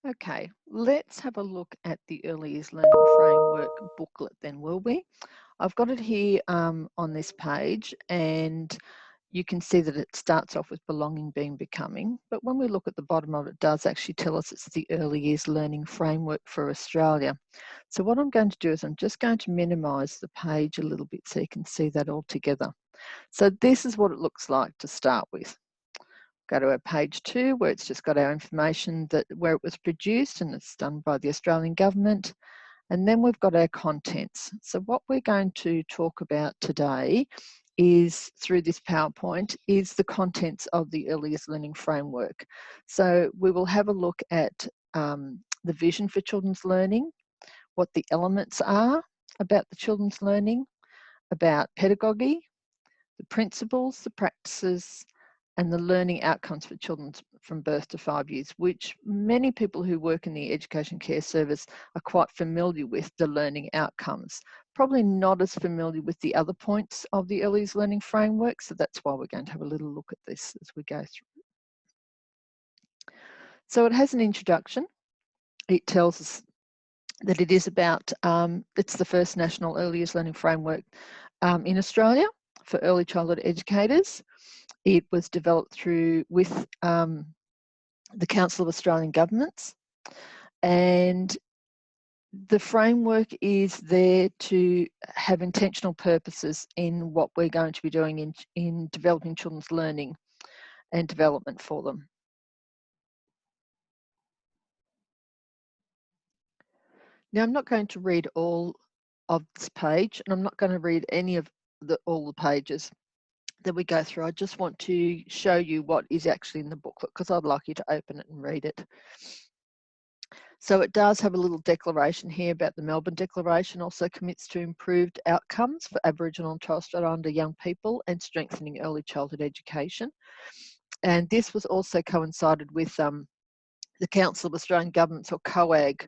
Okay, let's have a look at the Early Years Learning Framework booklet then, will we? I've got it here on this page, and you can see that it starts off with belonging, being, becoming. But when we look at the bottom of it, it does actually tell us it's the Early Years Learning Framework for Australia. So what I'm going to do is I'm just going to minimise the page a little bit so you can see that all together. So this is what it looks like to start with. Go to our page 2 where it's just got our information that where it was produced, and it's done by the Australian government. And then we've got our contents. So what we're going to talk about today is, through this PowerPoint, is the contents of the Early Years Learning Framework. So we will have a look at the vision for children's learning, what the elements are about the children's learning, about pedagogy, the principles, the practices, and the learning outcomes for children from birth to 5 years, which many people who work in the education care service are quite familiar with, the learning outcomes. Probably not as familiar with the other points of the Early Years Learning Framework, so that's why we're going to have a little look at this as we go through. So it has an introduction. It tells us that it is about, it's the first national Early Years Learning Framework in Australia for early childhood educators. It was developed with the Council of Australian Governments, and the framework is there to have intentional purposes in what we're going to be doing in developing children's learning and development for them. Now, I'm not going to read all of this page, and I'm not going to read any of all the pages that we go through. I just want to show you what is actually in the booklet, because I'd like you to open it and read it. So it does have a little declaration here about the Melbourne Declaration, also commits to improved outcomes for Aboriginal and Torres Strait Islander young people and strengthening early childhood education. And this was also coincided with the Council of Australian Governments, or COAG,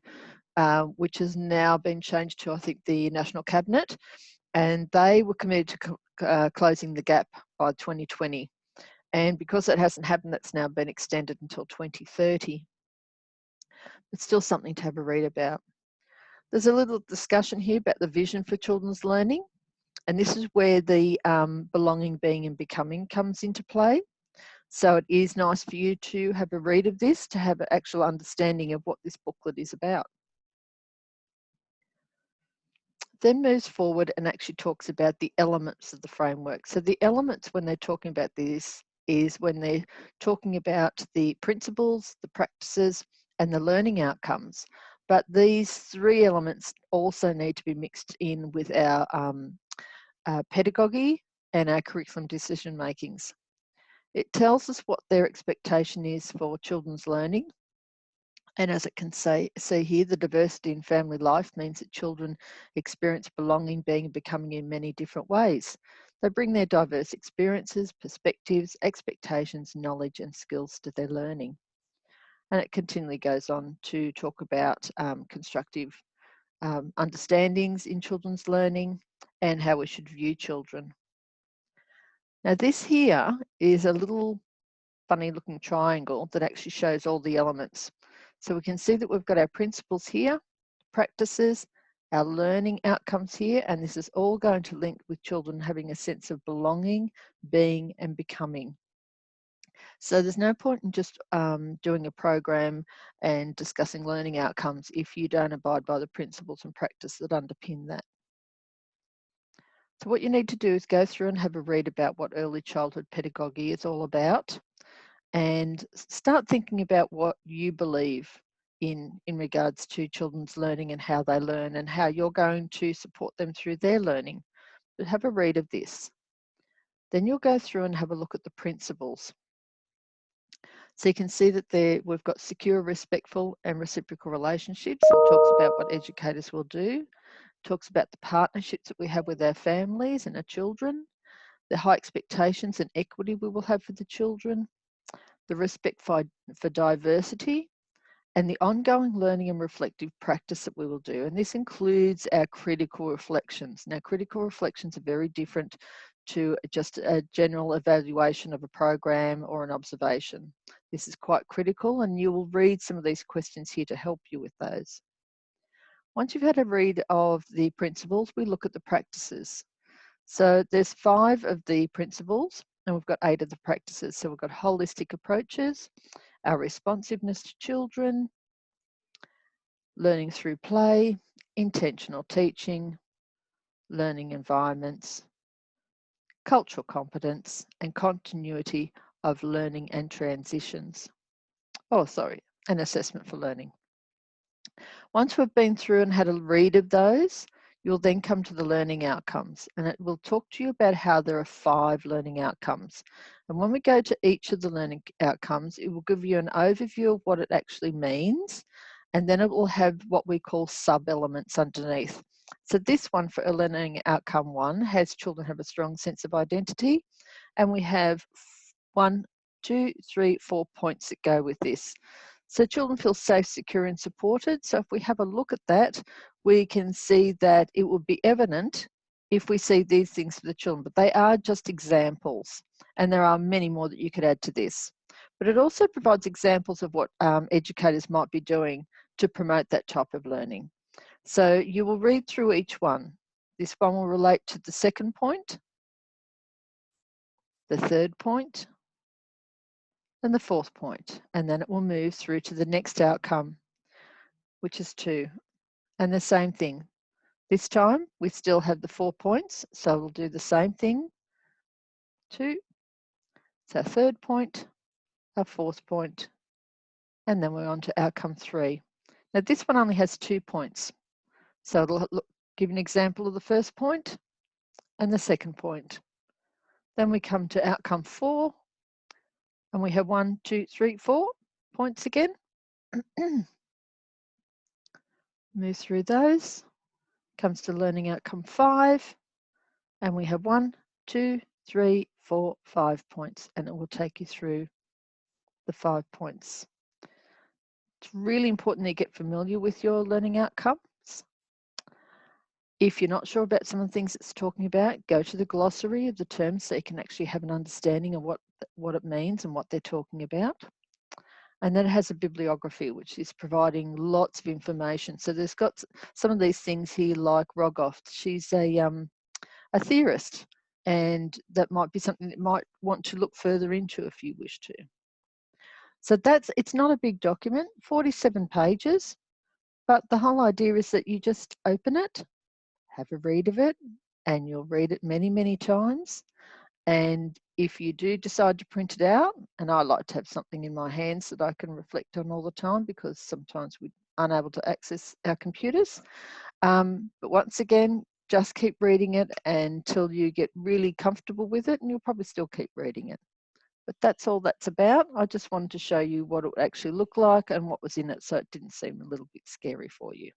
which has now been changed to, I think, the National Cabinet, and they were committed to closing the gap by 2020. And because that hasn't happened, that's now been extended until 2030. It's still something to have a read about. There's a little discussion here about the vision for children's learning, and this is where the belonging, being, and becoming comes into play. So it is nice for you to have a read of this, to have an actual understanding of what this booklet is about. Then moves forward and actually talks about the elements of the framework. So the elements, when they're talking about this, is when they're talking about the principles, the practices, and the learning outcomes. But these three elements also need to be mixed in with our pedagogy and our curriculum decision makings. It tells us what their expectation is for children's learning. And as it can see here, the diversity in family life means that children experience belonging, being, and becoming in many different ways. They bring their diverse experiences, perspectives, expectations, knowledge, and skills to their learning. And it continually goes on to talk about constructive understandings in children's learning and how we should view children. Now, this here is a little funny looking triangle that actually shows all the elements. So we can see that we've got our principles here, practices, our learning outcomes here, and this is all going to link with children having a sense of belonging, being, and becoming. So there's no point in just doing a program and discussing learning outcomes if you don't abide by the principles and practice that underpin that. So what you need to do is go through and have a read about what early childhood pedagogy is all about, and start thinking about what you believe in regards to children's learning and how they learn and how you're going to support them through their learning. But have a read of this. Then you'll go through and have a look at the principles. So you can see that there we've got secure, respectful, and reciprocal relationships, and talks about what educators will do. Talks about the partnerships that we have with our families and our children, the high expectations and equity we will have for the children, the respect for diversity, and the ongoing learning and reflective practice that we will do. And this includes our critical reflections. Now, critical reflections are very different to just a general evaluation of a program or an observation. This is quite critical, and you will read some of these questions here to help you with those. Once you've had a read of the principles, we look at the practices. So there's 5 of the principles, and we've got 8 of the practices. So we've got holistic approaches, our responsiveness to children, learning through play, intentional teaching, learning environments, cultural competence, and continuity of learning and transitions. And assessment for learning. Once we've been through and had a read of those, you'll then come to the learning outcomes, and it will talk to you about how there are 5 learning outcomes. And when we go to each of the learning outcomes, it will give you an overview of what it actually means, and then it will have what we call sub-elements underneath. So this one for a learning outcome 1 has children have a strong sense of identity, and we have 1, 2, 3, 4 points that go with this. So children feel safe, secure, and supported. So if we have a look at that, we can see that it would be evident if we see these things for the children, but they are just examples, and there are many more that you could add to this. But it also provides examples of what educators might be doing to promote that type of learning. So you will read through each one. This one will relate to the second point, the third point, and the fourth point, and then it will move through to the next outcome, which is 2. And the same thing. This time we still have the 4 points, so we'll do the same thing. 2, it's our third point, our fourth point, and then we're on to outcome 3. Now this one only has 2 points, so it'll give an example of the first point and the second point. Then we come to outcome 4, and we have 1, 2, 3, 4 points again. Move through those. Comes to learning outcome 5, and we have 1, 2, 3, 4, 5 points, and it will take you through the 5 points. It's really important that you get familiar with your learning outcomes. If you're not sure about some of the things it's talking about, go to the glossary of the terms so you can actually have an understanding of what it means and what they're talking about. And then it has a bibliography, which is providing lots of information. So there's got some of these things here, like Rogoff. She's a theorist, and that might be something that you might want to look further into if you wish to. So it's not a big document, 47 pages, but the whole idea is that you just open it, have a read of it, and you'll read it many, many times. And if you do decide to print it out, and I like to have something in my hands that I can reflect on all the time, because sometimes we're unable to access our computers. But once again, just keep reading it until you get really comfortable with it, and you'll probably still keep reading it. But that's all that's about. I just wanted to show you what it would actually look like and what was in it, so it didn't seem a little bit scary for you.